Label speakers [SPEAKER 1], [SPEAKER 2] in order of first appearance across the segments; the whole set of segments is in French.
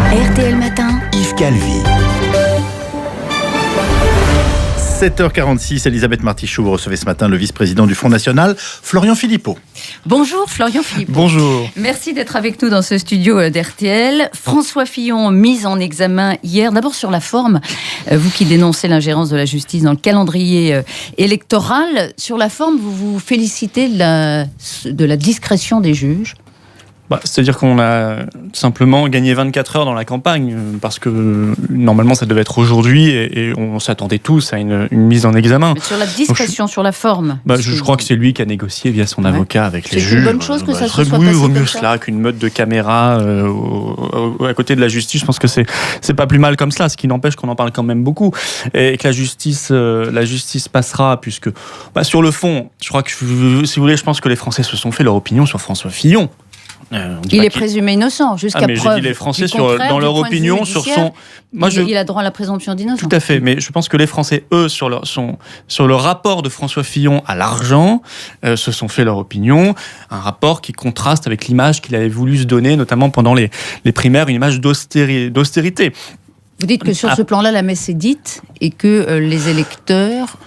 [SPEAKER 1] RTL Matin,
[SPEAKER 2] Yves Calvi. 7h46, Elisabeth Martichoux, vous recevez ce matin le vice-président du Front National, Florian Philippot.
[SPEAKER 3] Bonjour Florian Philippot.
[SPEAKER 2] Bonjour.
[SPEAKER 3] Merci d'être avec nous dans ce studio d'RTL. François Fillon, mis en examen hier. D'abord sur la forme, vous qui dénoncez l'ingérence de la justice dans le calendrier électoral. Sur la forme, vous vous félicitez de la discrétion des juges.
[SPEAKER 4] C'est-à-dire qu'on a simplement gagné 24 heures dans la campagne, parce que normalement ça devait être aujourd'hui et on s'attendait tous à une mise en examen.
[SPEAKER 3] Mais sur la discrétion, sur la forme.
[SPEAKER 4] Je crois que c'est lui qui a négocié via son avocat avec les juges.
[SPEAKER 3] C'est une bonne chose que ça se soit passé
[SPEAKER 4] Oui, vaut
[SPEAKER 3] comme
[SPEAKER 4] mieux
[SPEAKER 3] ça.
[SPEAKER 4] cela qu'une meute de caméra à côté de la justice. Je pense que c'est pas plus mal comme cela, ce qui n'empêche qu'on en parle quand même beaucoup. Et que la justice passera, puisque sur le fond, je crois que, si vous voulez, je pense que les Français se sont fait leur opinion sur François Fillon.
[SPEAKER 3] Il est présumé innocent, jusqu'à preuve.
[SPEAKER 4] J'ai dit les Français dans leur opinion sur son...
[SPEAKER 3] Il a droit à la présomption d'innocence.
[SPEAKER 4] Tout à fait, mais je pense que les Français, eux, sur le rapport de François Fillon à l'argent, se sont fait leur opinion. Un rapport qui contraste avec l'image qu'il avait voulu se donner, notamment pendant les primaires, une image d'austérité.
[SPEAKER 3] Vous dites que sur ce plan-là, la messe est dite et que les électeurs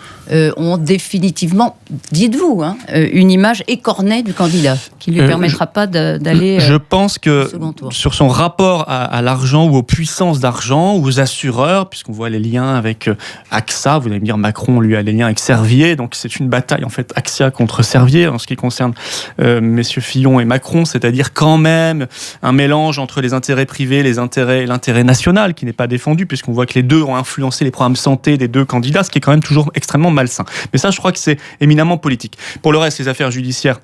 [SPEAKER 3] ont définitivement, dites-vous, une image écornée du candidat qui ne lui permettra pas d'aller
[SPEAKER 4] Je pense que
[SPEAKER 3] second tour.
[SPEAKER 4] Sur son rapport à l'argent ou aux puissances d'argent ou aux assureurs, puisqu'on voit les liens avec AXA, vous allez me dire Macron lui a les liens avec Servier, donc c'est une bataille en fait AXA contre Servier en ce qui concerne messieurs Fillon et Macron, c'est-à-dire quand même un mélange entre les intérêts privés et l'intérêt national qui n'est pas défendu, puisqu'on voit que les deux ont influencé les programmes santé des deux candidats, ce qui est quand même toujours extrêmement malsain. Mais ça, je crois que c'est éminemment politique. Pour le reste, les affaires judiciaires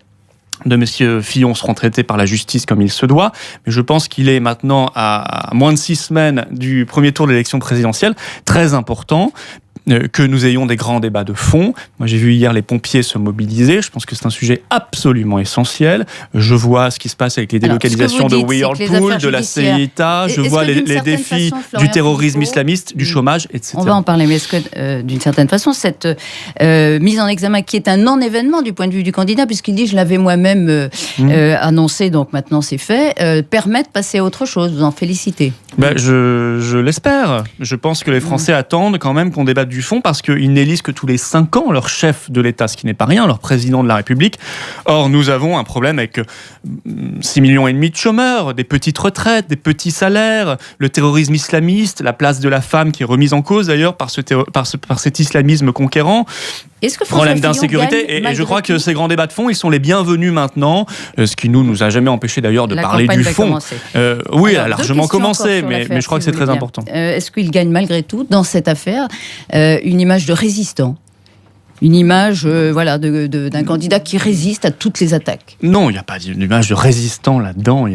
[SPEAKER 4] de M. Fillon seront traitées par la justice comme il se doit, mais je pense qu'il est maintenant à moins de 6 semaines du premier tour de l'élection présidentielle, très important que nous ayons des grands débats de fond. Moi, j'ai vu hier les pompiers se mobiliser. Je pense que c'est un sujet absolument essentiel. Je vois ce qui se passe avec les délocalisations de Whirlpool, de la CETA. Je vois les défis du terrorisme islamiste, du chômage, etc.
[SPEAKER 3] On va en parler, mais est-ce que, d'une certaine façon, cette mise en examen, qui est un non-événement du point de vue du candidat, puisqu'il dit « je l'avais moi-même annoncé, donc maintenant c'est fait », permet de passer à autre chose. Vous en félicitez.
[SPEAKER 4] Je l'espère. Je pense que les Français attendent quand même qu'on débatte du fond, parce qu'ils n'élisent que tous les 5 ans leur chef de l'État, ce qui n'est pas rien, leur président de la République. Or, nous avons un problème avec 6,5 millions de chômeurs, des petites retraites, des petits salaires, le terrorisme islamiste, la place de la femme qui est remise en cause d'ailleurs par cet islamisme conquérant.
[SPEAKER 3] Est-ce que
[SPEAKER 4] problème d'insécurité, et je crois que ces grands débats de fond, ils sont les bienvenus maintenant, ce qui nous a jamais empêché d'ailleurs de parler du fond. Oui, elle a largement commencé, mais je crois que c'est très important.
[SPEAKER 3] Est-ce qu'il gagne malgré tout dans cette affaire une image de résistant? Une image d'un candidat qui résiste à toutes les attaques.
[SPEAKER 4] Non, il n'y a pas d'image de résistant là-dedans.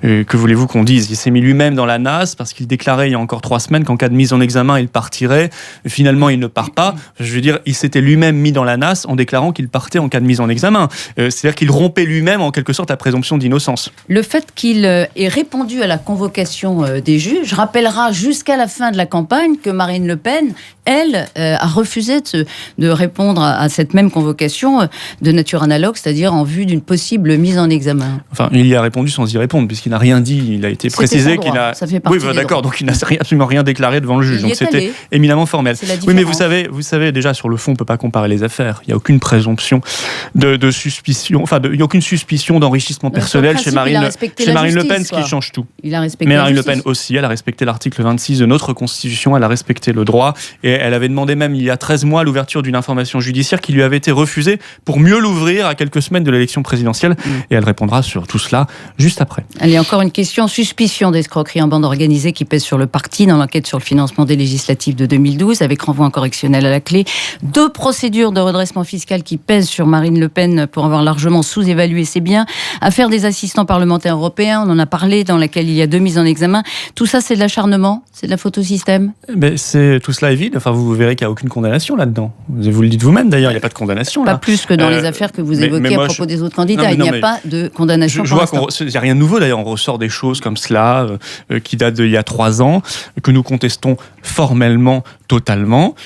[SPEAKER 4] Que voulez-vous qu'on dise? Il s'est mis lui-même dans la nasse parce qu'il déclarait il y a encore 3 semaines qu'en cas de mise en examen, il partirait. Finalement, il ne part pas. Je veux dire, il s'était lui-même mis dans la nasse en déclarant qu'il partait en cas de mise en examen. C'est-à-dire qu'il rompait lui-même en quelque sorte la présomption d'innocence.
[SPEAKER 3] Le fait qu'il ait répondu à la convocation des juges rappellera jusqu'à la fin de la campagne que Marine Le Pen, elle, a refusé de répondre à cette même convocation de nature analogue, c'est-à-dire en vue d'une possible mise en examen.
[SPEAKER 4] Enfin, il y a répondu sans y répondre, puisqu'il n'a rien dit. Il a été précisé qu'il a...
[SPEAKER 3] Ça fait partie des
[SPEAKER 4] d'accord, donc il n'a absolument rien déclaré devant le juge. Donc c'était éminemment formel. Oui, mais vous savez, déjà, sur le fond, on ne peut pas comparer les affaires. Il n'y a aucune présomption de suspicion, il n'y a aucune suspicion d'enrichissement personnel chez Marine Le Pen, ce qui change tout. Mais Marine Le Pen aussi, elle a respecté l'article 26 de notre Constitution, elle a respecté le droit, et elle avait demandé même il y a 13 mois l'ouverture d'une information judiciaire qui lui avait été refusée pour mieux l'ouvrir à quelques semaines de l'élection présidentielle. Et elle répondra sur tout cela juste après.
[SPEAKER 3] Allez, encore une question. Suspicion d'escroquerie en bande organisée qui pèse sur le parti dans l'enquête sur le financement des législatives de 2012, avec renvoi en correctionnel à la clé. 2 procédures de redressement fiscal qui pèsent sur Marine Le Pen pour avoir largement sous-évalué ses biens. Affaire des assistants parlementaires européens, on en a parlé, dans laquelle il y a 2 mises en examen. Tout ça, c'est de l'acharnement? C'est de la photosystème?
[SPEAKER 4] Tout cela est vide. Enfin, vous verrez qu'il n'y a aucune condamnation là-dedans. Vous le dites vous-même d'ailleurs, il n'y a pas de condamnation là.
[SPEAKER 3] Pas plus que dans les affaires que vous évoquez à propos des autres candidats. Il n'y a pas de condamnation pour l'instant.
[SPEAKER 4] Il n'y a rien de nouveau d'ailleurs, on ressort des choses comme cela qui datent d'il y a 3 ans, que nous contestons formellement, totalement,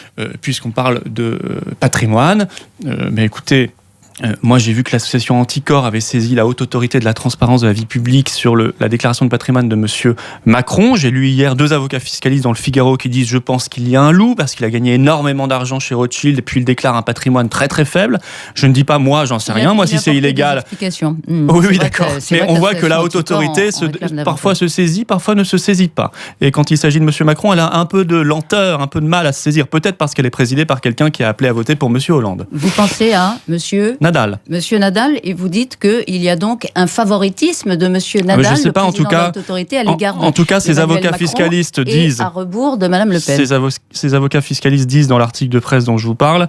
[SPEAKER 4] puisqu'on parle de patrimoine. Mais écoutez, Moi, j'ai vu que l'association Anticor avait saisi la haute autorité de la transparence de la vie publique sur la déclaration de patrimoine de monsieur Macron. J'ai lu hier 2 avocats fiscalistes dans le Figaro qui disent « Je pense qu'il y a un loup parce qu'il a gagné énormément d'argent chez Rothschild et puis il déclare un patrimoine très très faible. » Je ne dis pas moi, j'en sais rien. Moi, si c'est illégal... Oui, d'accord. Mais on voit que la haute autorité parfois se saisit, parfois ne se saisit pas. Et quand il s'agit de monsieur Macron, elle a un peu de lenteur, un peu de mal à se saisir. Peut-être parce qu'elle est présidée par quelqu'un qui a appelé à voter pour monsieur Hollande.
[SPEAKER 3] Vous pensez à monsieur Nadal, et vous dites qu'il y a donc un favoritisme de monsieur Nadal,
[SPEAKER 4] je sais pas,
[SPEAKER 3] le président de l'autorité autorité à l'égard
[SPEAKER 4] en tout cas, ces avocats fiscalistes disent,
[SPEAKER 3] à rebours de Madame Le Pen.
[SPEAKER 4] Ces avocats fiscalistes disent dans l'article de presse dont je vous parle,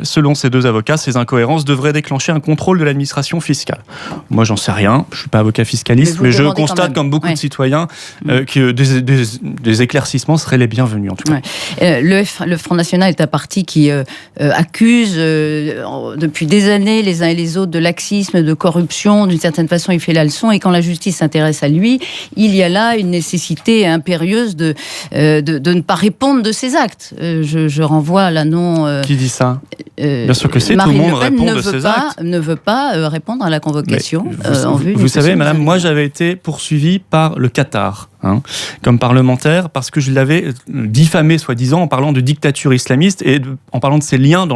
[SPEAKER 4] selon ces 2 avocats, ces incohérences devraient déclencher un contrôle de l'administration fiscale. Moi, j'en sais rien. Je suis pas avocat fiscaliste, mais je constate, comme beaucoup de citoyens, que des éclaircissements seraient les bienvenus, en tout cas.
[SPEAKER 3] Le Front National est un parti qui accuse depuis des années les uns et les autres de laxisme, de corruption. D'une certaine façon, il fait la leçon. Et quand la justice s'intéresse à lui, il y a là une nécessité impérieuse de ne pas répondre de ses actes. Je renvoie à l'annonce...
[SPEAKER 4] Qui dit ça Bien sûr que c'est, tout le monde répond de ses actes.
[SPEAKER 3] Ne veut pas répondre à la convocation en vue.
[SPEAKER 4] Vous savez, madame, moi j'avais été poursuivi par le Qatar. Comme parlementaire, parce que je l'avais diffamé, soi-disant, en parlant de dictature islamiste et en parlant de ses liens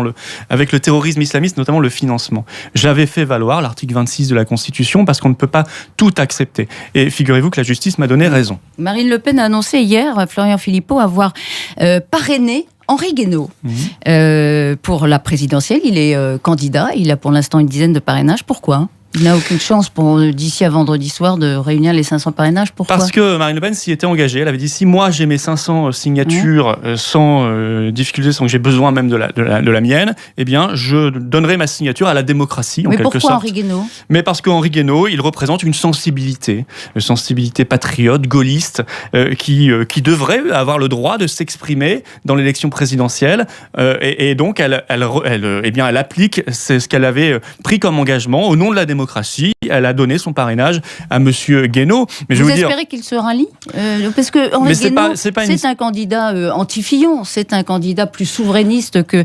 [SPEAKER 4] avec le terrorisme islamiste, notamment le financement. J'avais fait valoir l'article 26 de la Constitution parce qu'on ne peut pas tout accepter. Et figurez-vous que la justice m'a donné raison.
[SPEAKER 3] Marine Le Pen a annoncé hier, Florian Philippot, avoir parrainé Henri Guénaud pour la présidentielle. Il est candidat, il a pour l'instant une dizaine de parrainages. Pourquoi ? Il n'a aucune chance d'ici à vendredi soir de réunir les 500 parrainages. Pourquoi ? Parce
[SPEAKER 4] que Marine Le Pen s'y était engagée. Elle avait dit, si moi j'ai mes 500 signatures sans difficulté, sans que j'ai besoin même de la mienne, eh bien je donnerai ma signature à la démocratie, en quelque sorte. Mais
[SPEAKER 3] pourquoi Henri Guénaud ?
[SPEAKER 4] Mais parce qu'Henri Guénaud, il représente une sensibilité patriote, gaulliste, qui devrait avoir le droit de s'exprimer dans l'élection présidentielle. Et donc elle applique ce qu'elle avait pris comme engagement au nom de la démocratie. Elle a donné son parrainage à monsieur Guénaud. Mais
[SPEAKER 3] vous espérez qu'il se rallie parce que Henri Guénaud, c'est un candidat anti-Fillon, c'est un candidat plus souverainiste que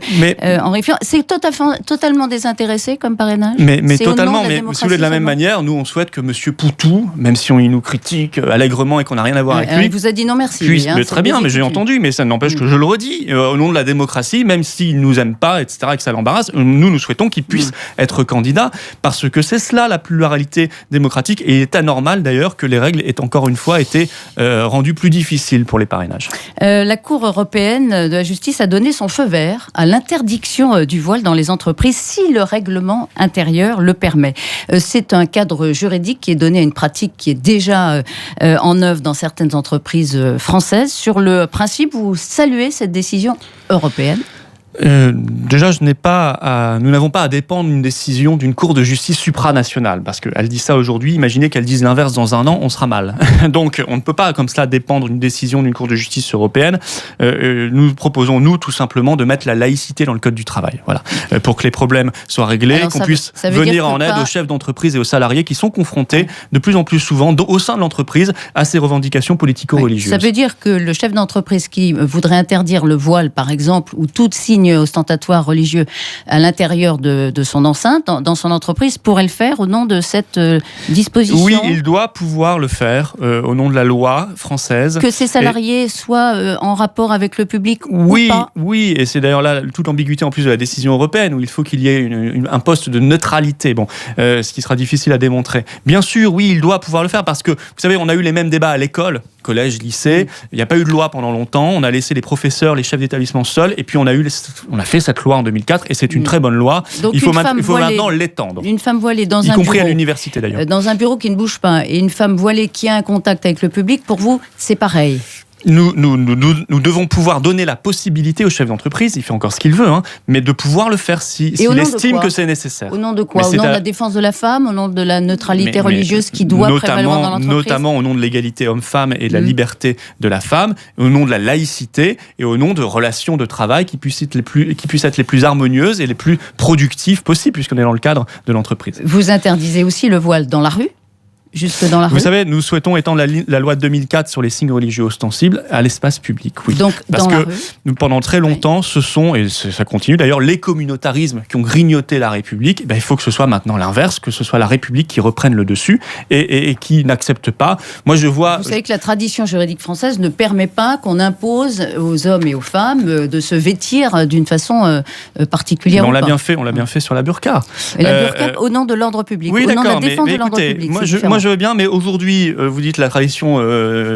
[SPEAKER 3] Henri Fillon. C'est totalement désintéressé comme parrainage.
[SPEAKER 4] Mais totalement. Mais si vous voulez, de la même manière, nous on souhaite que monsieur Poutou, même si il nous critique allègrement et qu'on n'a rien à voir avec lui,
[SPEAKER 3] il vous a dit non merci.
[SPEAKER 4] Très bien, mais j'ai entendu. Mais ça n'empêche que je le redis au nom de la démocratie, même s'il nous aime pas, etc., et que ça l'embarrasse. Nous souhaitons qu'il puisse être candidat parce que c'est cela la pluralité démocratique, et il est anormal d'ailleurs que les règles aient encore une fois été rendues plus difficiles pour les parrainages.
[SPEAKER 3] La Cour européenne de la justice a donné son feu vert à l'interdiction du voile dans les entreprises si le règlement intérieur le permet. C'est un cadre juridique qui est donné à une pratique qui est déjà en œuvre dans certaines entreprises françaises. Sur le principe, vous saluez cette décision européenne ?
[SPEAKER 4] Déjà, nous n'avons pas à dépendre d'une décision d'une cour de justice supranationale, parce qu'elle dit ça aujourd'hui. Imaginez qu'elle dise l'inverse dans un an, on sera mal. Donc, on ne peut pas comme cela dépendre d'une décision d'une cour de justice européenne. Nous proposons, tout simplement, de mettre la laïcité dans le code du travail. Voilà, pour que les problèmes soient réglés, qu'on puisse venir en aide aux chefs d'entreprise et aux salariés qui sont confrontés de plus en plus souvent au sein de l'entreprise à ces revendications politico-religieuses.
[SPEAKER 3] Ça veut dire que le chef d'entreprise qui voudrait interdire le voile, par exemple, ou tout signe ostentatoire religieux à l'intérieur de son enceinte, dans son entreprise, pourrait le faire au nom de cette disposition ?
[SPEAKER 4] Oui, il doit pouvoir le faire au nom de la loi française.
[SPEAKER 3] Que ses salariés soient en rapport avec le public ou pas ?
[SPEAKER 4] Oui, et c'est d'ailleurs là toute l'ambiguïté en plus de la décision européenne, où il faut qu'il y ait un poste de neutralité, ce qui sera difficile à démontrer. Bien sûr, oui, il doit pouvoir le faire, parce que, vous savez, on a eu les mêmes débats à l'école, collège, lycée, il n'y a pas eu de loi pendant longtemps, on a laissé les professeurs, les chefs d'établissement seuls, et puis on a fait cette loi en 2004, et c'est une très bonne loi.
[SPEAKER 3] Donc
[SPEAKER 4] il faut maintenant l'étendre.
[SPEAKER 3] Une femme voilée dans un
[SPEAKER 4] bureau, y compris à l'université d'ailleurs.
[SPEAKER 3] Dans un bureau qui ne bouge pas, et une femme voilée qui a un contact avec le public, pour vous, c'est pareil ?
[SPEAKER 4] Nous devons pouvoir donner la possibilité au chef d'entreprise, il fait encore ce qu'il veut, mais de pouvoir le faire s'il estime que c'est nécessaire.
[SPEAKER 3] Au nom de quoi ? Au nom de la défense de la femme, au nom de la neutralité religieuse qui doit prévaloir dans l'entreprise ?
[SPEAKER 4] Notamment au nom de l'égalité homme-femme et de la liberté de la femme, au nom de la laïcité et au nom de relations de travail qui puissent être les plus harmonieuses et les plus productives possibles, puisqu'on est dans le cadre de l'entreprise.
[SPEAKER 3] Vous interdisez aussi le voile dans la rue ? Jusque dans la rue.
[SPEAKER 4] Vous savez, nous souhaitons étendre la loi de 2004 sur les signes religieux ostensibles à l'espace public. Oui.
[SPEAKER 3] Donc,
[SPEAKER 4] parce
[SPEAKER 3] dans
[SPEAKER 4] que
[SPEAKER 3] la rue.
[SPEAKER 4] nous, pendant très longtemps, ce sont, et ça continue d'ailleurs, les communautarismes qui ont grignoté la République. Il faut que ce soit maintenant l'inverse, que ce soit la République qui reprenne le dessus et qui n'accepte pas. Moi, je vois.
[SPEAKER 3] Vous savez que la tradition juridique française ne permet pas qu'on impose aux hommes et aux femmes de se vêtir d'une façon particulière.
[SPEAKER 4] On l'a bien fait sur la burqa.
[SPEAKER 3] Et la burqa au nom de l'ordre public,
[SPEAKER 4] oui,
[SPEAKER 3] au nom de la
[SPEAKER 4] d'accord,
[SPEAKER 3] défense
[SPEAKER 4] mais
[SPEAKER 3] de l'ordre
[SPEAKER 4] écoutez,
[SPEAKER 3] public.
[SPEAKER 4] Moi, je veux bien, mais aujourd'hui, vous dites la tradition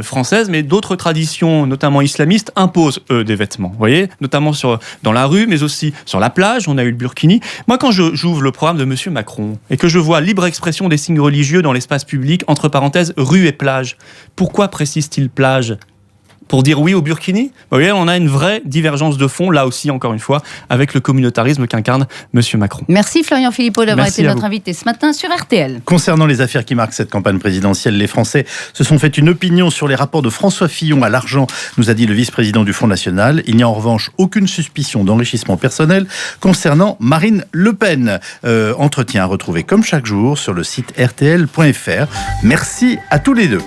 [SPEAKER 4] française, mais d'autres traditions, notamment islamistes, imposent, des vêtements. Vous voyez, notamment dans la rue, mais aussi sur la plage. On a eu le burkini. Moi, quand j'ouvre le programme de M. Macron et que je vois libre expression des signes religieux dans l'espace public, entre parenthèses, rue et plage, pourquoi précise-t-il plage ? Pour dire oui au burkini ? Vous voyez, on a une vraie divergence de fond, là aussi, encore une fois, avec le communautarisme qu'incarne M. Macron.
[SPEAKER 3] Merci Florian Philippot d'avoir
[SPEAKER 4] Merci
[SPEAKER 3] été
[SPEAKER 4] à
[SPEAKER 3] notre
[SPEAKER 4] vous.
[SPEAKER 3] invité ce matin sur RTL.
[SPEAKER 2] Concernant les affaires qui marquent cette campagne présidentielle, les Français se sont fait une opinion sur les rapports de François Fillon à l'argent, nous a dit le vice-président du Front National. Il n'y a en revanche aucune suspicion d'enrichissement personnel concernant Marine Le Pen. Entretien à retrouver comme chaque jour sur le site rtl.fr. Merci à tous les deux.